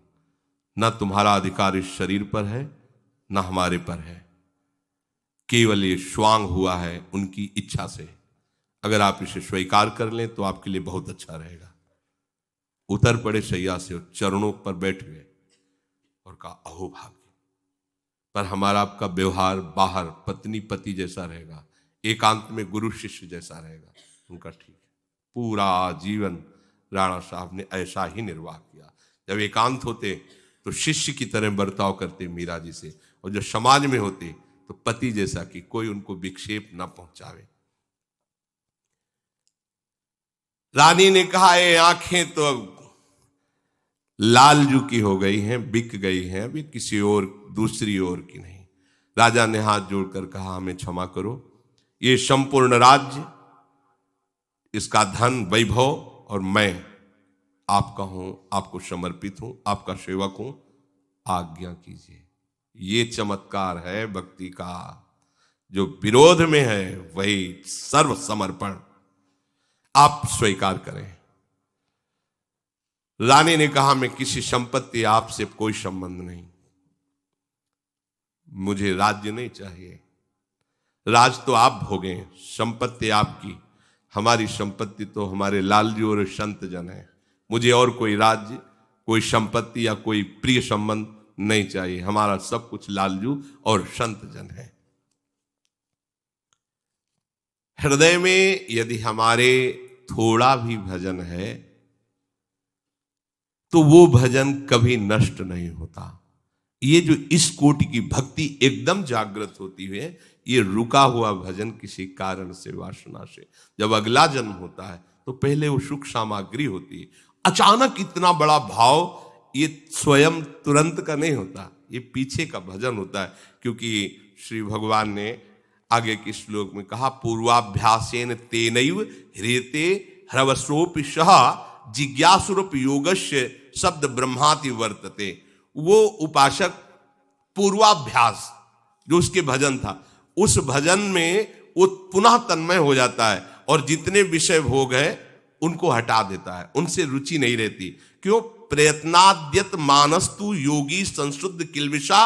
ना तुम्हारा अधिकार इस शरीर पर है ना हमारे पर है, केवल ये स्वांग हुआ है उनकी इच्छा से। अगर आप इसे स्वीकार कर लें तो आपके लिए बहुत अच्छा रहेगा। उतर पड़े शैया से और चरणों पर बैठ गए और कहा अहो भाग्य, पर हमारा आपका व्यवहार बाहर पत्नी पति जैसा रहेगा, एकांत में गुरु शिष्य जैसा रहेगा। उनका ठीक है। पूरा जीवन राणा साहब ने ऐसा ही निर्वाह किया। जब एकांत होते तो शिष्य की तरह बर्ताव करते मीरा जी से, और जब समाज में होते तो पति जैसा कि कोई उनको विक्षेप ना पहुंचावे। रानी ने कहा ये आंखें तो अब लालजू की हो गई हैं, बिक गई हैं, अभी किसी और दूसरी ओर की नहीं। राजा ने हाथ जोड़कर कहा, हमें क्षमा करो, ये संपूर्ण राज्य, इसका धन वैभव और मैं आपका हूं, आपको समर्पित हूं, आपका सेवक हूं, आज्ञा कीजिए। ये चमत्कार है भक्ति का। जो विरोध में है वही सर्व समर्पण आप स्वीकार करें। रानी ने कहा, मैं किसी संपत्ति, आपसे कोई संबंध नहीं, मुझे राज्य नहीं चाहिए, राज तो आप भोगें, संपत्ति आपकी, हमारी संपत्ति तो हमारे लालजू और संत जन है, मुझे और कोई राज्य, कोई संपत्ति या कोई प्रिय संबंध नहीं चाहिए, हमारा सब कुछ लालजू और संत जन है। हृदय में यदि हमारे थोड़ा भी भजन है तो वो भजन कभी नष्ट नहीं होता। ये जो इस कोटि की भक्ति एकदम जागृत होती है, ये रुका हुआ भजन किसी कारण से, वासना से, जब अगला जन्म होता है तो पहले वो सुख सामग्री होती है। अचानक इतना बड़ा भाव ये स्वयं तुरंत का नहीं होता, ये पीछे का भजन होता है। क्योंकि श्री भगवान ने आगे के श्लोक में कहा, पूर्वाभ्यासेन तेनैव ह्रियते ह्रवस्रोपि सह जिज्ञासुरूप योगस्य शब्द ब्रह्माति वर्तते। वो उपासक पूर्वाभ्यास जो उसके भजन था, उस भजन में वो पुनः तन्मय हो जाता है और जितने विषय भोग है उनको हटा देता है, उनसे रुचि नहीं रहती। क्यों? प्रयत्नाद्यत मानस्तु योगी संशुद्ध किल्बिषा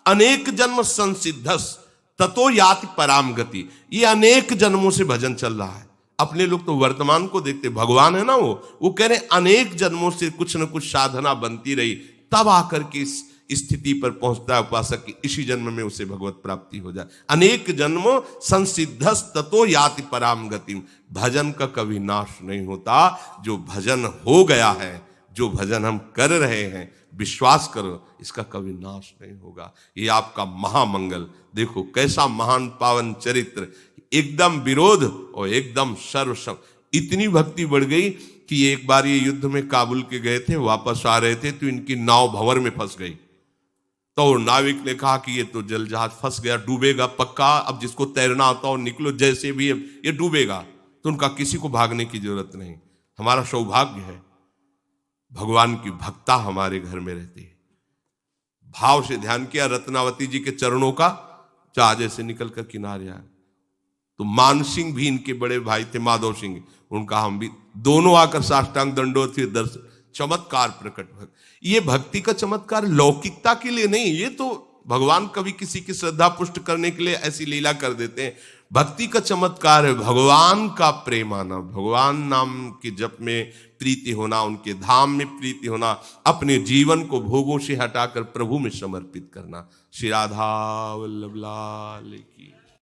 अनेक जन्म संसिद्धस ततो याति पराम गति। ये अनेक जन्मों से भजन चल रहा है। अपने लोग तो वर्तमान को देखते, भगवान है ना, वो कह रहे अनेक जन्मों से कुछ न कुछ साधना बनती रही, तब आकर के इस स्थिति पर पहुंचता है उपासक की इसी जन्म में उसे भगवत प्राप्ति हो जाए। अनेक जन्मों संसिद्धस ततो याति पराम गतिम। भजन का कभी नाश नहीं होता। जो भजन हो गया है, जो भजन हम कर रहे हैं, विश्वास करो इसका कभी नाश नहीं होगा। ये आपका महामंगल। देखो कैसा महान पावन चरित्र, एकदम विरोध और एकदम सर्व। इतनी भक्ति बढ़ गई कि एक बार ये युद्ध में काबुल के गए थे, वापस आ रहे थे तो इनकी नाव भंवर में फंस गई। तो नाविक ने कहा कि ये तो जल जहाज फंस गया, डूबेगा पक्का, अब जिसको तैरना आता हो निकलो, जैसे भी ये डूबेगा। तो उनका किसी को भागने की जरूरत नहीं। हमारा सौभाग्य है भगवान की भक्ता हमारे घर में रहती है। भाव से ध्यान किया रत्नावती जी के चरणों का, जहाज से निकल कर किनारे आए। तो मान सिंह भी इनके बड़े भाई थे, माधव सिंह, उनका हम भी दोनों आकर साष्टांग दंडोत थे। दर्शन चमत्कार प्रकट। ये भक्ति का चमत्कार लौकिकता के लिए नहीं, ये तो भगवान कभी किसी की श्रद्धा पुष्ट करने के लिए ऐसी लीला कर देते हैं। भक्ति का चमत्कार है भगवान का प्रेम आना, भगवान नाम के जप में प्रीति होना, उनके धाम में प्रीति होना, अपने जीवन को भोगों से हटाकर प्रभु में समर्पित करना। श्री राधा वल्लभ लाल की।